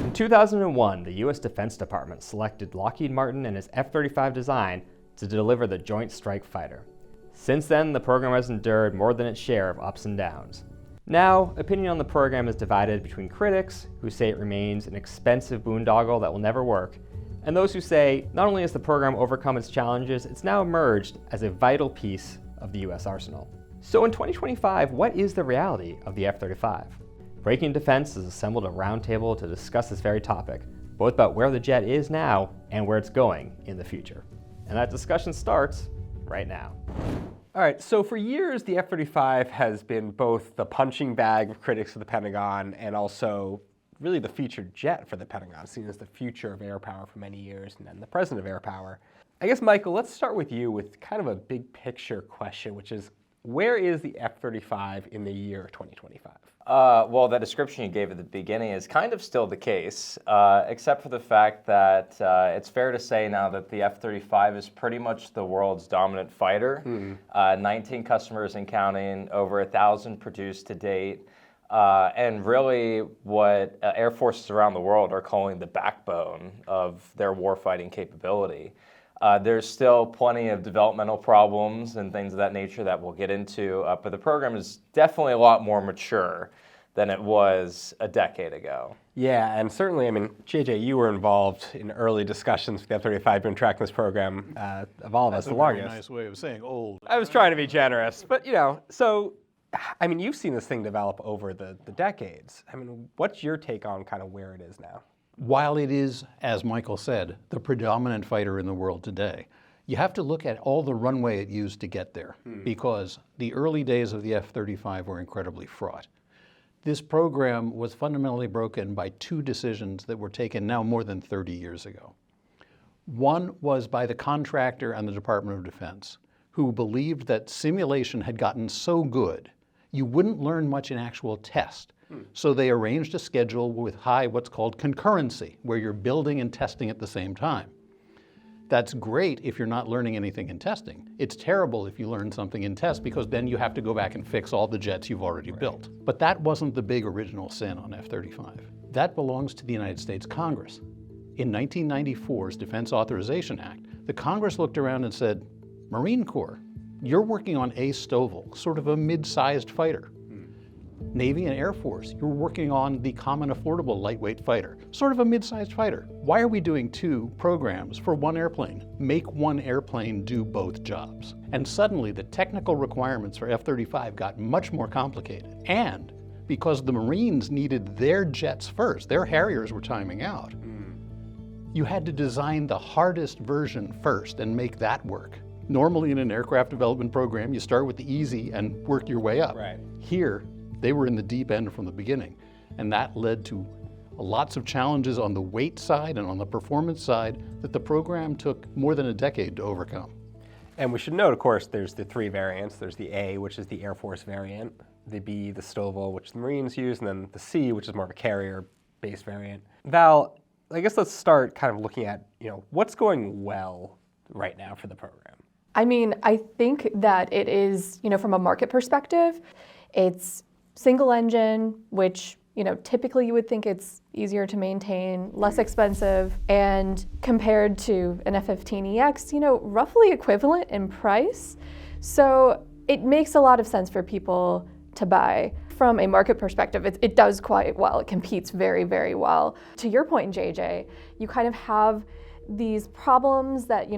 In 2001, the U.S. Defense Department selected Lockheed Martin and its F-35 design to deliver the Joint Strike Fighter. Since then, the program has endured more than its share of ups and downs. Now, opinion on the program is divided between critics, who say it remains an expensive boondoggle that will never work, and those who say not only has the program overcome its challenges, it's now emerged as a vital piece of the U.S. arsenal. So in 2025, what is the reality of the F-35? Breaking Defense has assembled a roundtable to discuss this very topic, both about where the jet is now and where it's going in the future. And that discussion starts right now. All right, so for years, the F-35 has been both the punching bag of critics of the Pentagon and also really the featured jet for the Pentagon, seen as the future of air power for many years and then the present of air power. I guess, Michael, let's start with you with kind of a big picture question, which is, where is the F-35 in the year 2025? Well, that description you gave at the beginning is kind of still the case, except for the fact that it's fair to say now that the F-35 is pretty much the world's dominant fighter. 19 customers and counting, over 1,000 produced to date, and really what air forces around the world are calling the backbone of their warfighting capability. There's still plenty of developmental problems and things of that nature that we'll get into, but the program is definitely a lot more mature than it was a decade ago. Yeah, and certainly, I mean, JJ, you were involved in early discussions with the F-35, been tracking this program of all of us the longest. That's a very nice way of saying old. I was trying to be generous, but so, I mean, you've seen this thing develop over the decades. I mean, what's your take on kind of where it is now? While it is, as Michael said, the predominant fighter in the world today, you have to look at all the runway it used to get there, because the early days of the F-35 were incredibly fraught. This program was fundamentally broken by two decisions that were taken now more than 30 years ago. One was by the contractor and the Department of Defense, who believed that simulation had gotten so good, you wouldn't learn much in actual test. So they arranged a schedule with high what's called concurrency, where you're building and testing at the same time. That's great if you're not learning anything in testing. It's terrible if you learn something in test, because then you have to go back and fix all the jets you've already built. But that wasn't the big original sin on F-35. That belongs to the United States Congress. In 1994's Defense Authorization Act, the Congress looked around and said, Marine Corps, you're working on a Stovall, sort of a mid-sized fighter. Navy and Air Force, you're working on the Common Affordable Lightweight Fighter, sort of a mid-sized fighter. Why are we doing two programs for one airplane? Make one airplane do both jobs. And suddenly the technical requirements for F-35 got much more complicated. And because the Marines needed their jets first, their Harriers were timing out, you had to design the hardest version first and make that work. Normally in an aircraft development program, you start with the easy and work your way up. Right. Here, they were in the deep end from the beginning, and that led to lots of challenges on the weight side and on the performance side that the program took more than a decade to overcome. And we should note, of course, there's the three variants. There's the A, which is the Air Force variant, the B, the Stovall, which the Marines use, and then the C, which is more of a carrier-based variant. Val, I guess let's start kind of looking at, what's going well right now for the program. I mean, I think that it is, from a market perspective, it's single engine, which, typically you would think it's easier to maintain, less expensive, and compared to an F-15EX, roughly equivalent in price. So it makes a lot of sense for people to buy. From a market perspective, it does quite well. It competes very, very well. To your point, JJ, you kind of have these problems that,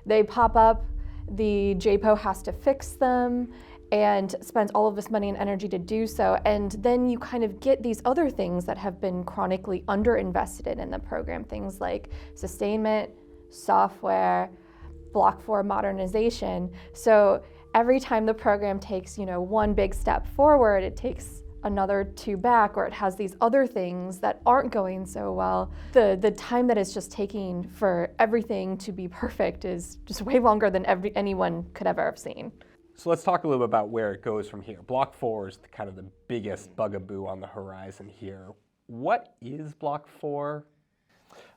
they pop up, the JPO has to fix them, and spends all of this money and energy to do so. And then you kind of get these other things that have been chronically underinvested in the program, things like sustainment, software, Block 4 modernization. So every time the program takes, one big step forward, it takes another two back, or it has these other things that aren't going so well. The time that it's just taking for everything to be perfect is just way longer than anyone could ever have seen. So let's talk a little bit about where it goes from here. Block 4 is kind of the biggest bugaboo on the horizon here. What is Block 4?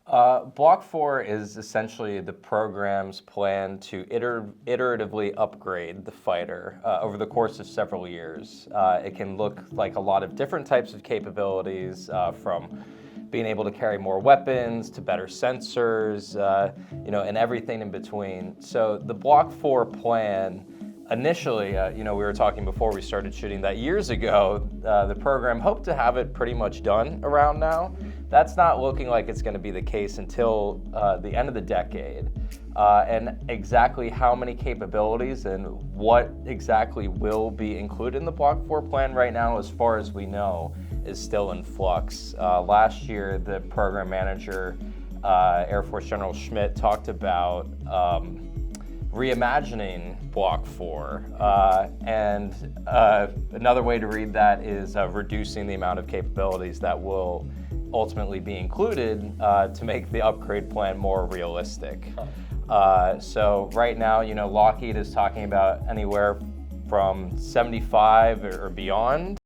Block 4 is essentially the program's plan to iteratively upgrade the fighter over the course of several years. It can look like a lot of different types of capabilities, from being able to carry more weapons, to better sensors, and everything in between. So the Block 4 plan, initially, we were talking before we started shooting that years ago, the program hoped to have it pretty much done around now. That's not looking like it's going to be the case until the end of the decade. And exactly how many capabilities and what exactly will be included in the Block 4 plan right now, as far as we know, is still in flux. Last year, the program manager, Air Force General Schmidt, talked about reimagining Block 4. And another way to read that is reducing the amount of capabilities that will ultimately be included to make the upgrade plan more realistic. So right now, Lockheed is talking about anywhere from 75 or beyond